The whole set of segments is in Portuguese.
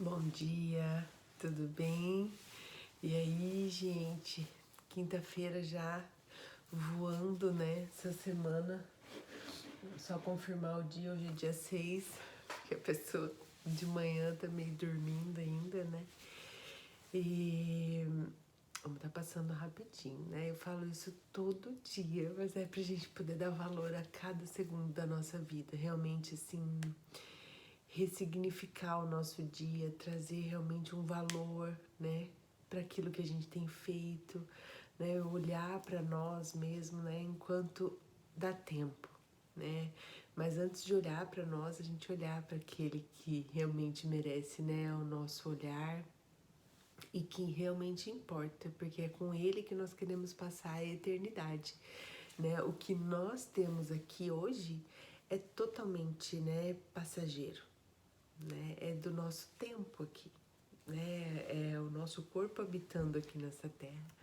Bom dia, tudo bem? E aí, gente, quinta-feira já voando, né? Essa semana, só confirmar o dia, hoje é dia 6, porque a pessoa de manhã tá meio dormindo ainda, né? E vamos tá passando rapidinho, né? Eu falo isso todo dia, mas é pra gente poder dar valor a cada segundo da nossa vida, realmente, assim, ressignificar o nosso dia, trazer realmente um valor, né, para aquilo que a gente tem feito, né, olhar para nós mesmos, né, enquanto dá tempo, né? Mas antes de olhar para nós, a gente olhar para aquele que realmente merece, né, o nosso olhar e que realmente importa, porque é com ele que nós queremos passar a eternidade, né? O que nós temos aqui hoje é totalmente, né, passageiro, né? É do nosso tempo aqui, né? É o nosso corpo habitando aqui nessa terra.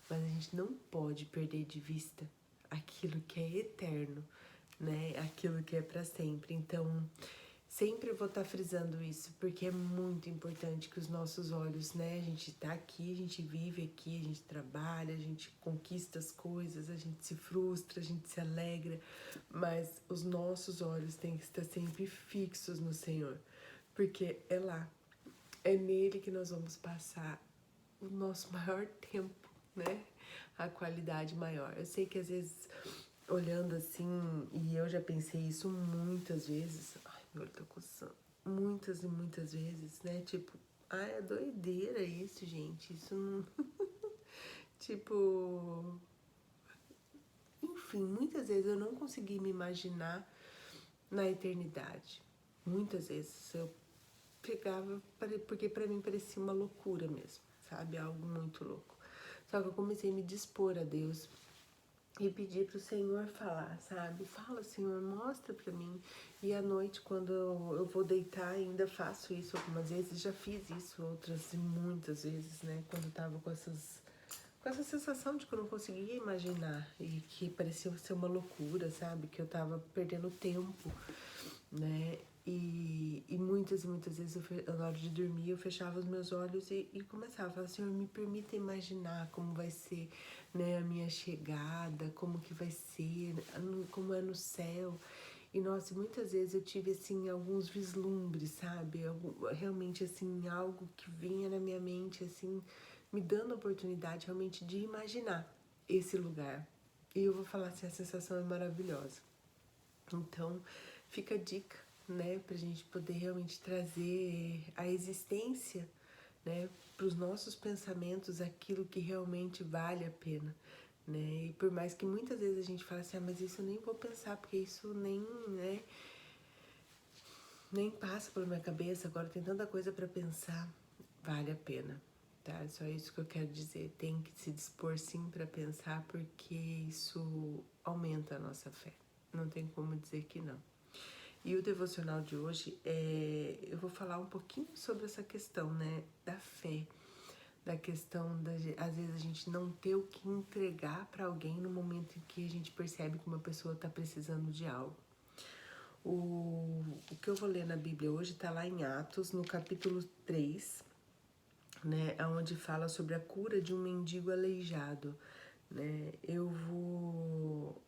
Mas a gente não pode perder de vista aquilo que é eterno, né? Aquilo que é para sempre. Então, sempre vou estar frisando isso, porque é muito importante que os nossos olhos, né? A gente tá aqui, a gente vive aqui, a gente trabalha, a gente conquista as coisas, a gente se frustra, a gente se alegra, mas os nossos olhos têm que estar sempre fixos no Senhor, porque é lá, é nele que nós vamos passar o nosso maior tempo, né? A qualidade maior. Eu sei que às vezes, olhando assim, e eu já pensei isso muitas vezes, ai, meu olho tá coçando, muitas e muitas vezes, né? Tipo, ai, é doideira isso, gente. Isso não. Tipo. Enfim, muitas vezes eu não consegui me imaginar na eternidade. Muitas vezes eu pegava, porque pra mim parecia uma loucura mesmo, sabe? Algo muito louco. Só que eu comecei a me dispor a Deus e pedir pro Senhor falar, sabe? Fala, Senhor, mostra pra mim. E à noite, quando eu vou deitar, ainda faço isso algumas vezes. Já fiz isso outras e muitas vezes, né? Quando eu tava com essa sensação de que eu não conseguia imaginar e que parecia ser uma loucura, sabe? Que eu tava perdendo tempo, né? E muitas vezes, na hora de dormir, eu fechava os meus olhos e começava a falar, Senhor, me permita imaginar como vai ser, né, a minha chegada, como que vai ser, como é no céu. E, nossa, muitas vezes eu tive, assim, alguns vislumbres, sabe? Realmente, assim, algo que vinha na minha mente, assim, me dando a oportunidade realmente de imaginar esse lugar. E eu vou falar assim, a sensação é maravilhosa. Então, fica a dica, né, pra gente poder realmente trazer a existência, né, para os nossos pensamentos aquilo que realmente vale a pena, né? E por mais que muitas vezes a gente fale assim, mas isso eu nem vou pensar, porque isso nem, né, nem passa pela minha cabeça, agora tem tanta coisa para pensar, vale a pena, tá? É só isso que eu quero dizer, tem que se dispor sim para pensar, porque isso aumenta a nossa fé, não tem como dizer que não. E o devocional de hoje, eu vou falar um pouquinho sobre essa questão, né, da fé, da questão da, às vezes a gente não ter o que entregar para alguém no momento em que a gente percebe que uma pessoa está precisando de algo. O que eu vou ler na Bíblia hoje está lá em Atos, no capítulo 3, né, onde fala sobre a cura de um mendigo aleijado, né? Eu vou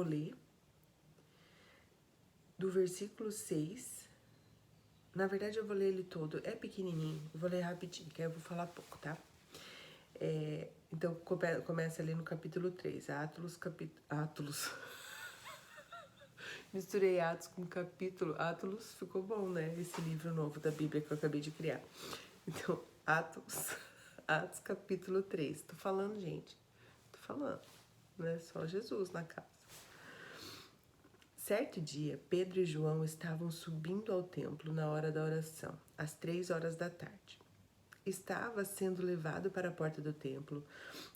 ler do versículo 6. Na verdade, eu vou ler ele todo. É pequenininho. Eu vou ler rapidinho, que aí eu vou falar pouco, tá? Então, começa ali no capítulo 3. Atos. Misturei Atos com capítulo. Atos ficou bom, né? Esse livro novo da Bíblia que eu acabei de criar. Então, Atos capítulo 3. Tô falando, gente. Tô falando. Não é só Jesus na casa. Certo dia, Pedro e João estavam subindo ao templo na hora da oração, às 3 horas da tarde. Estava sendo levado para a porta do templo,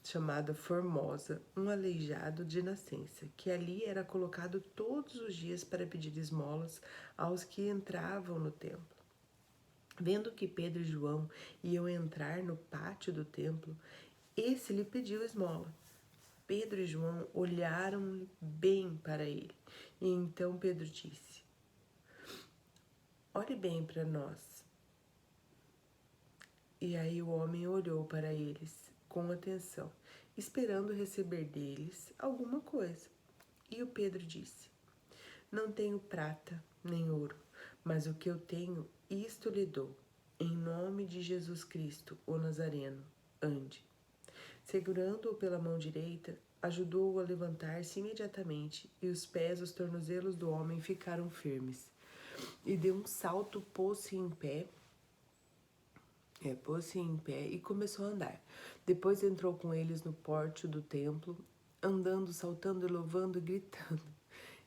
chamada Formosa, um aleijado de nascença, que ali era colocado todos os dias para pedir esmolas aos que entravam no templo. Vendo que Pedro e João iam entrar no pátio do templo, esse lhe pediu esmola. Pedro e João olharam bem para ele. E então Pedro disse: Olhe bem para nós. E aí o homem olhou para eles com atenção, esperando receber deles alguma coisa. E o Pedro disse: Não tenho prata nem ouro, mas o que eu tenho, isto lhe dou. Em nome de Jesus Cristo, o Nazareno, ande. Segurando-o pela mão direita, ajudou-o a levantar-se imediatamente, e os pés e os tornozelos do homem ficaram firmes. E deu um salto, pôs-se em pé e começou a andar. Depois entrou com eles no pórtio do templo, andando, saltando e louvando e gritando,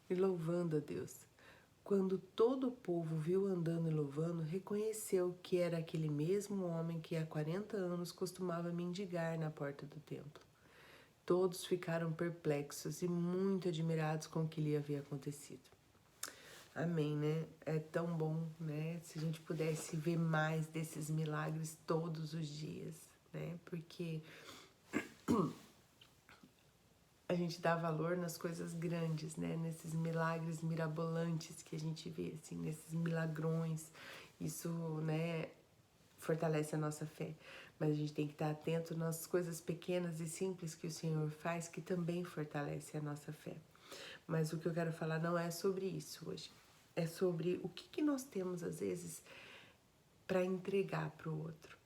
e louvando a Deus. Quando todo o povo viu andando e louvando, reconheceu que era aquele mesmo homem que há 40 anos costumava mendigar na porta do templo. Todos ficaram perplexos e muito admirados com o que lhe havia acontecido. Amém, né? É tão bom, né? Se a gente pudesse ver mais desses milagres todos os dias, né? Porque a gente dá valor nas coisas grandes, né? Nesses milagres mirabolantes que a gente vê, assim, nesses milagrões. Isso, né, fortalece a nossa fé. Mas a gente tem que estar atento nas coisas pequenas e simples que o Senhor faz, que também fortalece a nossa fé. Mas o que eu quero falar não é sobre isso hoje. É sobre o que nós temos, às vezes, para entregar para o outro,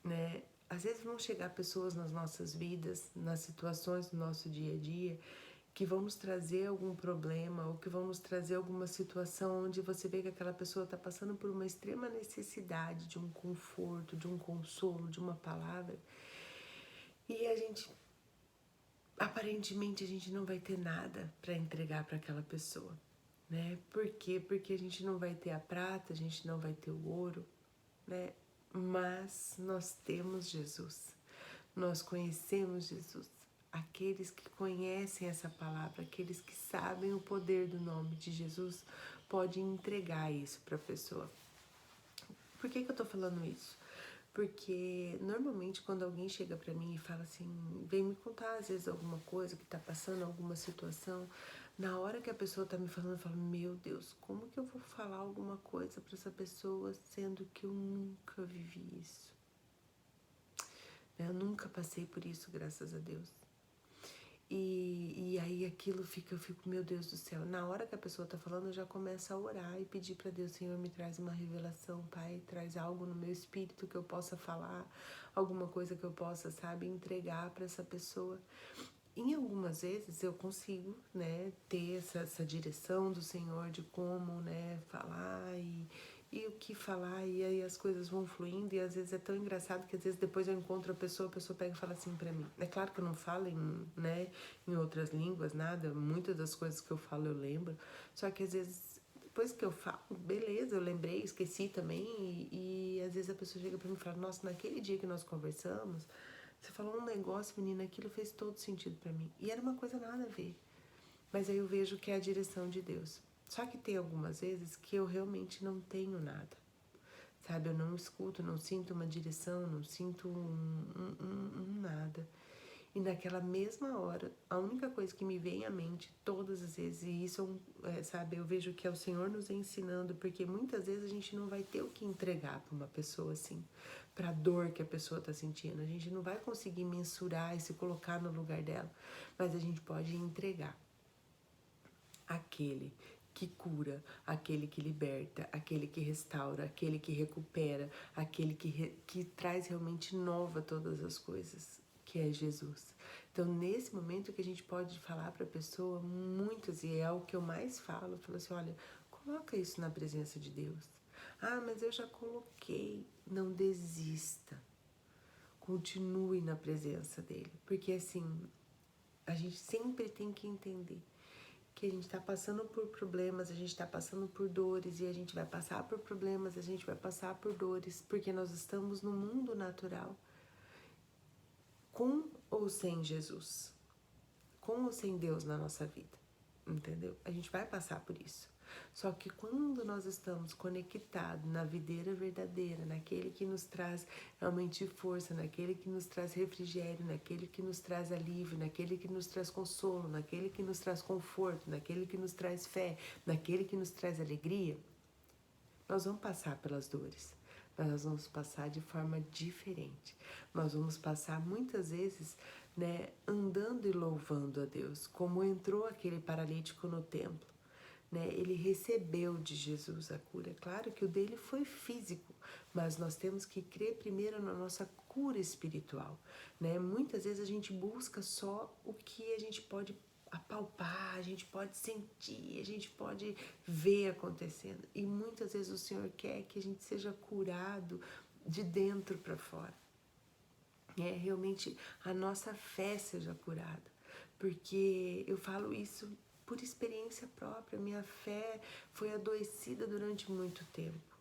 né? Às vezes vão chegar pessoas nas nossas vidas, nas situações do nosso dia a dia, que vão nos trazer algum problema ou que vão nos trazer alguma situação onde você vê que aquela pessoa está passando por uma extrema necessidade de um conforto, de um consolo, de uma palavra. E a gente, aparentemente, a gente não vai ter nada para entregar para aquela pessoa, né? Por quê? Porque a gente não vai ter a prata, a gente não vai ter o ouro, né? Mas nós temos Jesus, nós conhecemos Jesus. Aqueles que conhecem essa palavra, aqueles que sabem o poder do nome de Jesus, podem entregar isso para a pessoa. Por que eu tô falando isso? Porque normalmente quando alguém chega para mim e fala assim, vem me contar às vezes alguma coisa que tá passando, alguma situação, na hora que a pessoa tá me falando, eu falo, meu Deus, como que eu vou falar alguma coisa para essa pessoa, sendo que eu nunca vivi isso? Eu nunca passei por isso, graças a Deus. E aí aquilo fica, eu fico, meu Deus do céu. Na hora que a pessoa tá falando, eu já começo a orar e pedir para Deus, Senhor, me traz uma revelação, Pai, traz algo no meu espírito que eu possa falar, alguma coisa que eu possa, sabe, entregar para essa pessoa. Em algumas vezes eu consigo, né, ter essa direção do Senhor de como, né, falar e o que falar, e aí as coisas vão fluindo, e às vezes é tão engraçado que às vezes depois eu encontro a pessoa pega e fala assim pra mim. É claro que eu não falo em outras línguas, nada, muitas das coisas que eu falo eu lembro, só que às vezes depois que eu falo, beleza, eu lembrei, esqueci também, e às vezes a pessoa chega pra mim e fala, nossa, naquele dia que nós conversamos, você falou um negócio, menina, aquilo fez todo sentido pra mim. E era uma coisa nada a ver. Mas aí eu vejo que é a direção de Deus. Só que tem algumas vezes que eu realmente não tenho nada. Sabe, eu não escuto, não sinto uma direção, não sinto nada. E naquela mesma hora, a única coisa que me vem à mente todas as vezes, e isso, sabe, eu vejo que é o Senhor nos ensinando, porque muitas vezes a gente não vai ter o que entregar para uma pessoa assim, para a dor que a pessoa está sentindo. A gente não vai conseguir mensurar e se colocar no lugar dela, mas a gente pode entregar aquele que cura, aquele que liberta, aquele que restaura, aquele que recupera, aquele que traz realmente nova todas as coisas, que é Jesus. Então, nesse momento que a gente pode falar para a pessoa muitas, e é o que eu mais falo, eu falo assim, olha, coloca isso na presença de Deus. Ah, mas eu já coloquei. Não desista. Continue na presença dele. Porque assim, a gente sempre tem que entender que a gente está passando por problemas, a gente está passando por dores, e a gente vai passar por problemas, a gente vai passar por dores, porque nós estamos no mundo natural, com ou sem Jesus, com ou sem Deus na nossa vida, entendeu? A gente vai passar por isso. Só que quando nós estamos conectados na videira verdadeira, naquele que nos traz realmente força, naquele que nos traz refrigério, naquele que nos traz alívio, naquele que nos traz consolo, naquele que nos traz conforto, naquele que nos traz fé, naquele que nos traz alegria, nós vamos passar pelas dores, nós vamos passar de forma diferente. Nós vamos passar muitas vezes, né, andando e louvando a Deus, como entrou aquele paralítico no templo. Né, ele recebeu de Jesus a cura. Claro que o dele foi físico, mas nós temos que crer primeiro na nossa cura espiritual. Né? Muitas vezes a gente busca só o que a gente pode apalpar, a gente pode sentir, a gente pode ver acontecendo. E muitas vezes o Senhor quer que a gente seja curado de dentro para fora. Realmente a nossa fé seja curada. Porque eu falo isso por experiência própria, minha fé foi adoecida durante muito tempo,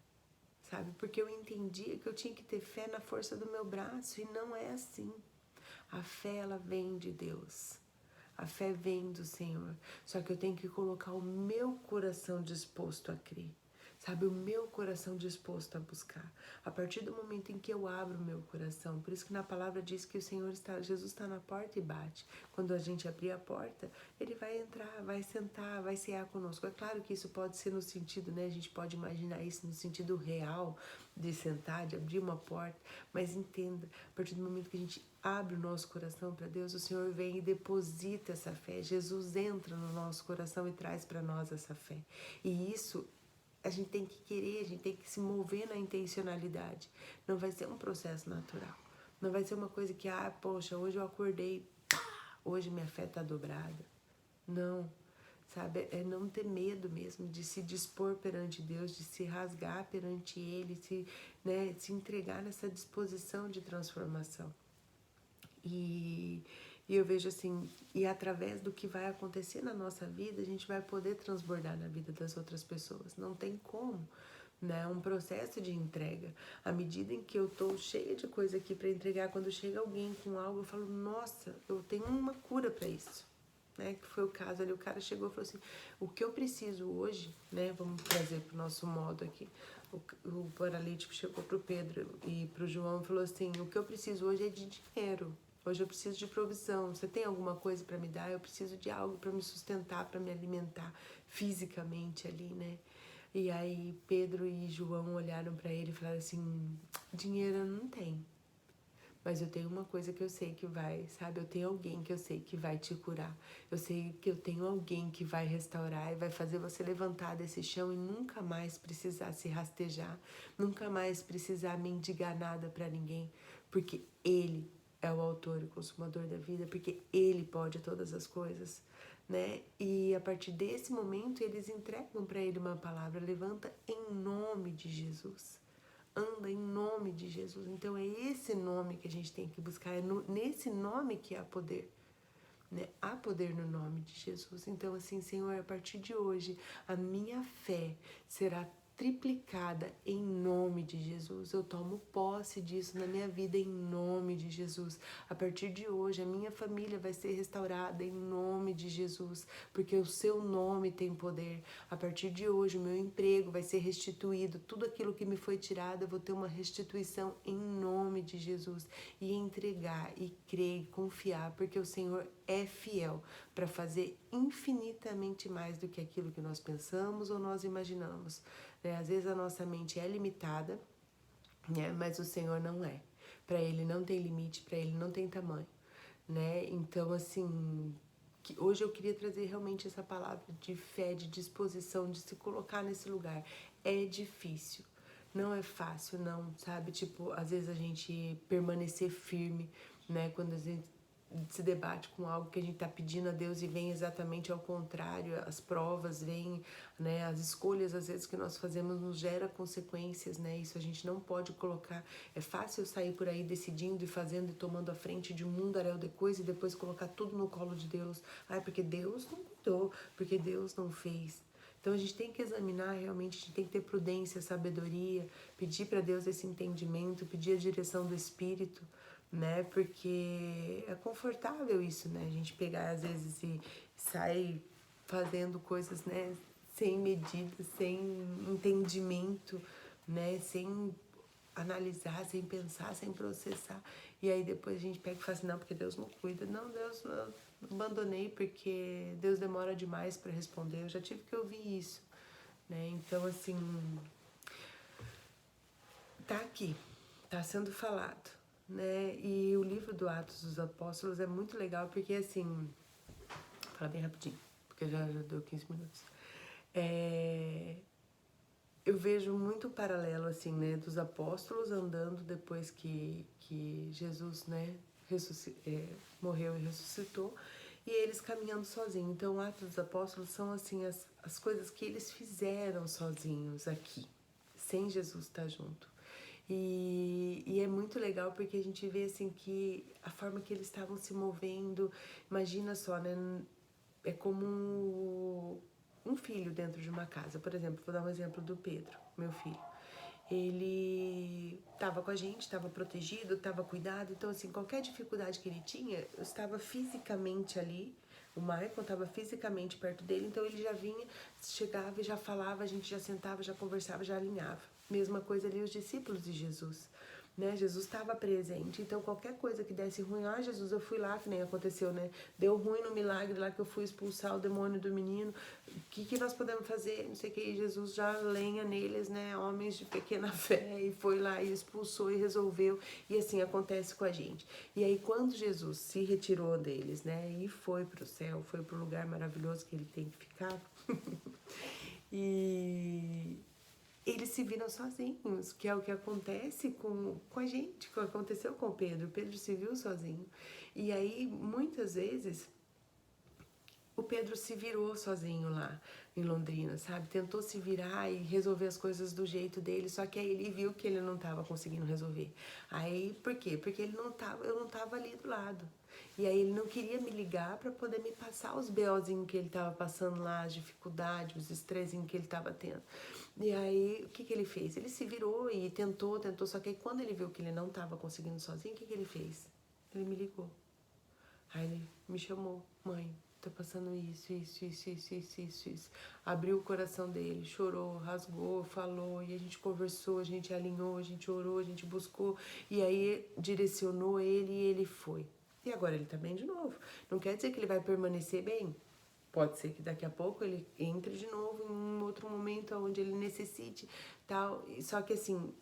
sabe? Porque eu entendia que eu tinha que ter fé na força do meu braço e não é assim. A fé, ela vem de Deus, a fé vem do Senhor, só que eu tenho que colocar o meu coração disposto a crer. Sabe, o meu coração disposto a buscar. A partir do momento em que eu abro o meu coração, por isso que na palavra diz que o Senhor está, Jesus está na porta e bate. Quando a gente abrir a porta, ele vai entrar, vai sentar, vai cear conosco. É claro que isso pode ser no sentido, né? A gente pode imaginar isso no sentido real de sentar, de abrir uma porta, mas entenda, a partir do momento que a gente abre o nosso coração para Deus, o Senhor vem e deposita essa fé. Jesus entra no nosso coração e traz para nós essa fé. E isso a gente tem que querer, a gente tem que se mover na intencionalidade. Não vai ser um processo natural. Não vai ser uma coisa que, poxa, hoje eu acordei, hoje minha fé está dobrada. Não, sabe? É não ter medo mesmo de se dispor perante Deus, de se rasgar perante Ele, se entregar nessa disposição de transformação. E eu vejo assim, e através do que vai acontecer na nossa vida, a gente vai poder transbordar na vida das outras pessoas. Não tem como, né? Um processo de entrega. À medida em que eu tô cheia de coisa aqui para entregar, quando chega alguém com algo, eu falo, nossa, eu tenho uma cura para isso. Né? Que foi o caso ali, o cara chegou e falou assim, o que eu preciso hoje, né? Vamos trazer pro nosso modo aqui. O paralítico chegou pro Pedro e pro João e falou assim, o que eu preciso hoje é de dinheiro. Hoje eu preciso de provisão. Você tem alguma coisa para me dar? Eu preciso de algo para me sustentar, para me alimentar fisicamente ali, né? E aí Pedro e João olharam para ele e falaram assim, dinheiro eu não tenho. Mas eu tenho uma coisa que eu sei que vai, sabe? Eu tenho alguém que eu sei que vai te curar. Eu sei que eu tenho alguém que vai restaurar e vai fazer você levantar desse chão e nunca mais precisar se rastejar, nunca mais precisar mendigar nada para ninguém, porque Ele é o autor e consumador da vida, porque Ele pode todas as coisas, né? E a partir desse momento eles entregam para Ele uma palavra, levanta em nome de Jesus. Anda em nome de Jesus. Então é esse nome que a gente tem que buscar, é nesse nome que há poder. Né? Há poder no nome de Jesus. Então assim, Senhor, a partir de hoje, a minha fé será triplicada em nome de Jesus. Eu tomo posse disso na minha vida em nome de Jesus. A partir de hoje, a minha família vai ser restaurada em nome de Jesus, porque o seu nome tem poder. A partir de hoje, o meu emprego vai ser restituído. Tudo aquilo que me foi tirado, eu vou ter uma restituição em nome de Jesus. E entregar, e crer, e confiar, porque o Senhor é fiel para fazer infinitamente mais do que aquilo que nós pensamos ou nós imaginamos. Às vezes a nossa mente é limitada, né? Mas o Senhor não é. Para Ele não tem limite, para Ele não tem tamanho, né? Então, assim, hoje eu queria trazer realmente essa palavra de fé, de disposição, de se colocar nesse lugar. É difícil, não é fácil, não, sabe? Tipo, às vezes a gente permanecer firme, né? Quando a gente se debate com algo que a gente está pedindo a Deus e vem exatamente ao contrário, as provas vêm, né, as escolhas às vezes que nós fazemos nos gera consequências, né, isso a gente não pode colocar, é fácil sair por aí decidindo e fazendo e tomando a frente de um mundaréu de coisa e depois colocar tudo no colo de Deus, porque Deus não cuidou, porque Deus não fez. Então a gente tem que examinar realmente, a gente tem que ter prudência, sabedoria, pedir para Deus esse entendimento, pedir a direção do Espírito, né? Porque é confortável isso, né? A gente pegar às vezes e sair fazendo coisas, né? Sem medida, sem entendimento, né? Sem analisar, sem pensar, sem processar. E aí depois a gente pega e fala assim, não, porque Deus não cuida. Não, Deus, eu abandonei porque Deus demora demais para responder. Eu já tive que ouvir isso, né? Então, assim, tá aqui, tá sendo falado, né? E o livro do Atos dos Apóstolos é muito legal porque, assim, vou falar bem rapidinho, porque já deu 15 minutos. Eu vejo muito paralelo, assim, né, dos apóstolos andando depois que Jesus, né, morreu e ressuscitou, e eles caminhando sozinhos. Então, Atos dos Apóstolos são, assim, as coisas que eles fizeram sozinhos aqui, sem Jesus estar junto. E é muito legal porque a gente vê, assim, que a forma que eles estavam se movendo, imagina só, né, é como um filho dentro de uma casa. Por exemplo, vou dar um exemplo do Pedro, meu filho. Ele estava com a gente, estava protegido, estava cuidado. Então, assim, qualquer dificuldade que ele tinha, eu estava fisicamente ali. O Michael estava fisicamente perto dele, então ele já vinha, chegava e já falava, a gente já sentava, já conversava, já alinhava. Mesma coisa ali os discípulos de Jesus. Né? Jesus estava presente, então qualquer coisa que desse ruim, Jesus, eu fui lá, que nem aconteceu, né? Deu ruim no milagre lá que eu fui expulsar o demônio do menino, o que nós podemos fazer? Não sei o que, e Jesus já lenha neles, né? Homens de pequena fé, e foi lá e expulsou e resolveu, e assim acontece com a gente. E aí quando Jesus se retirou deles, né? E foi pro céu, foi pro lugar maravilhoso que ele tem que ficar, e eles se viram sozinhos, que é o que acontece com a gente, que aconteceu com o Pedro. O Pedro se viu sozinho. E aí, muitas vezes, o Pedro se virou sozinho lá em Londrina, sabe? Tentou se virar e resolver as coisas do jeito dele, só que aí ele viu que ele não estava conseguindo resolver. Aí, por quê? Porque eu não estava ali do lado. E aí ele não queria me ligar para poder me passar os BOzinhos que ele estava passando lá, as dificuldades, os estressinhos que ele estava tendo. E aí, o que ele fez? Ele se virou e tentou, só que aí quando ele viu que ele não estava conseguindo sozinho, o que ele fez? Ele me ligou. Aí ele me chamou, mãe, tá passando isso. Abriu o coração dele, chorou, rasgou, falou, e a gente conversou, a gente alinhou, a gente orou, a gente buscou, e aí direcionou ele e ele foi. E agora ele tá bem de novo. Não quer dizer que ele vai permanecer bem. Pode ser que daqui a pouco ele entre de novo em um outro momento onde ele necessite, tal. Só que assim,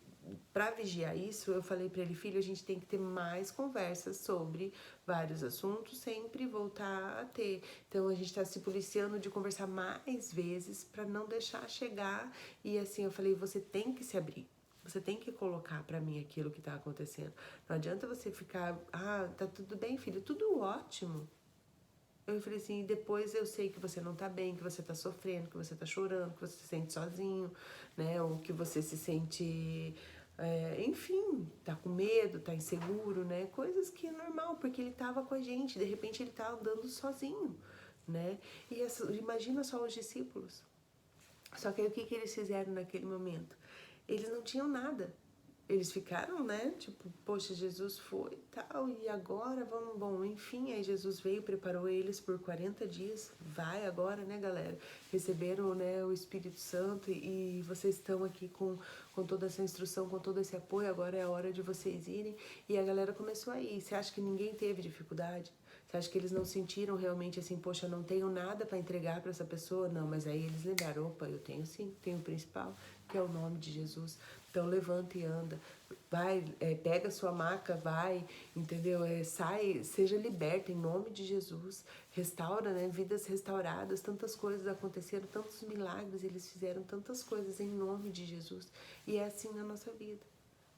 para vigiar isso, eu falei para ele, filho, a gente tem que ter mais conversas sobre vários assuntos, sempre voltar a ter. Então a gente está se policiando de conversar mais vezes para não deixar chegar. E assim, eu falei, você tem que se abrir. Você tem que colocar para mim aquilo que tá acontecendo. Não adianta você ficar, tá tudo bem, filho, tudo ótimo. Eu falei assim, depois eu sei que você não tá bem, que você tá sofrendo, que você tá chorando, que você se sente sozinho, né? Ou que você se sente, enfim, tá com medo, tá inseguro, né? Coisas que é normal, porque ele tava com a gente, de repente ele tá andando sozinho, né? E imagina só os discípulos. Só que aí o que eles fizeram naquele momento? Eles não tinham nada. Eles ficaram, né, tipo, poxa, Jesus foi e tal, e agora vamos, bom, enfim, aí Jesus veio, preparou eles por 40 dias, vai agora, né, galera, receberam, né, o Espírito Santo e vocês estão aqui com toda essa instrução, com todo esse apoio, agora é a hora de vocês irem, e a galera começou a ir. Você acha que ninguém teve dificuldade? Você acha que eles não sentiram realmente assim, poxa, não tenho nada para entregar para essa pessoa? Não, mas aí eles lembraram, opa, eu tenho sim, tenho o principal, que é o nome de Jesus. Então levanta e anda, vai, pega sua maca, vai, entendeu? Sai, seja liberta em nome de Jesus, restaura, né? Vidas restauradas, tantas coisas aconteceram, tantos milagres, eles fizeram tantas coisas em nome de Jesus. E é assim na nossa vida,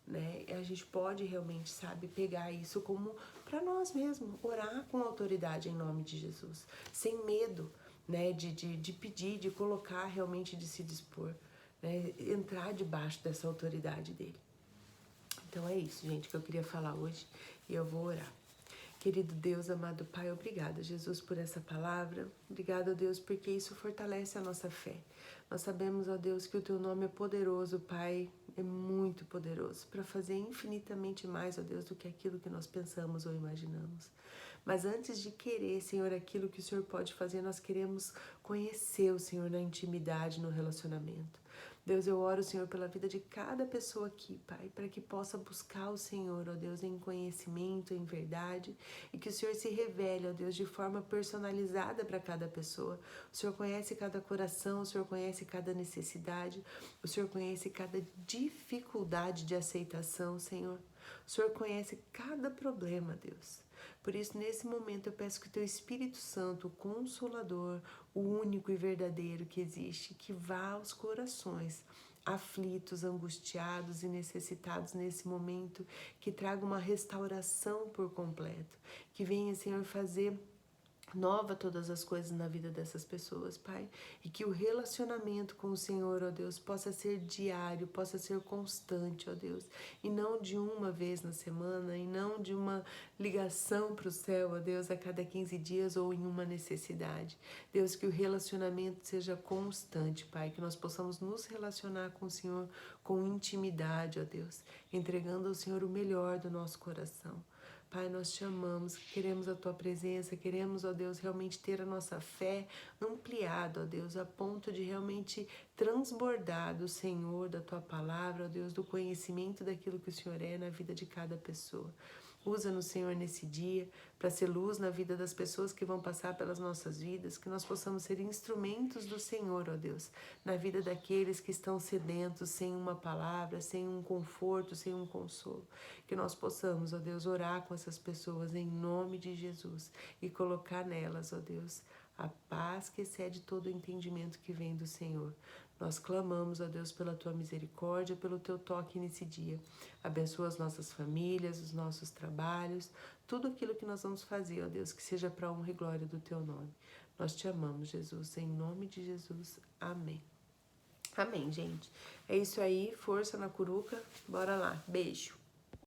né? A gente pode realmente, sabe, pegar isso como para nós mesmos, orar com autoridade em nome de Jesus, sem medo, né? De pedir, de colocar realmente, de se dispor. Né, entrar debaixo dessa autoridade dele. Então é isso, gente, que eu queria falar hoje e eu vou orar. Querido Deus, amado Pai, obrigada, Jesus, por essa palavra. Obrigada, Deus, porque isso fortalece a nossa fé. Nós sabemos, ó Deus, que o Teu nome é poderoso, Pai, é muito poderoso, para fazer infinitamente mais, ó Deus, do que aquilo que nós pensamos ou imaginamos. Mas antes de querer, Senhor, aquilo que o Senhor pode fazer, nós queremos conhecer o Senhor na intimidade, no relacionamento. Deus, eu oro, Senhor, pela vida de cada pessoa aqui, Pai, para que possa buscar o Senhor, ó Deus, em conhecimento, em verdade, e que o Senhor se revele, ó Deus, de forma personalizada para cada pessoa. O Senhor conhece cada coração, o Senhor conhece cada necessidade, o Senhor conhece cada dificuldade de aceitação, Senhor. O Senhor conhece cada problema, Deus. Por isso, nesse momento, eu peço que o Teu Espírito Santo, o Consolador, o único e verdadeiro que existe, que vá aos corações aflitos, angustiados e necessitados nesse momento, que traga uma restauração por completo, que venha, Senhor, fazer nova todas as coisas na vida dessas pessoas, Pai, e que o relacionamento com o Senhor, ó Deus, possa ser diário, possa ser constante, ó Deus, e não de uma vez na semana, e não de uma ligação para o céu, ó Deus, a cada 15 dias ou em uma necessidade. Deus, que o relacionamento seja constante, Pai, que nós possamos nos relacionar com o Senhor com intimidade, ó Deus, entregando ao Senhor o melhor do nosso coração. Pai, nós te amamos, queremos a Tua presença, queremos, ó Deus, realmente ter a nossa fé ampliada, ó Deus, a ponto de realmente transbordar do Senhor, da Tua palavra, ó Deus, do conhecimento daquilo que o Senhor é na vida de cada pessoa. Usa-nos, Senhor, nesse dia, para ser luz na vida das pessoas que vão passar pelas nossas vidas, que nós possamos ser instrumentos do Senhor, ó Deus, na vida daqueles que estão sedentos, sem uma palavra, sem um conforto, sem um consolo. Que nós possamos, ó Deus, orar com essas pessoas em nome de Jesus e colocar nelas, ó Deus, a paz que excede todo o entendimento que vem do Senhor. Nós clamamos, ó Deus, pela Tua misericórdia, pelo Teu toque nesse dia. Abençoa as nossas famílias, os nossos trabalhos, tudo aquilo que nós vamos fazer, ó Deus, que seja para a honra e glória do Teu nome. Nós te amamos, Jesus, em nome de Jesus. Amém. Amém, gente. É isso aí, força na curuca. Bora lá. Beijo.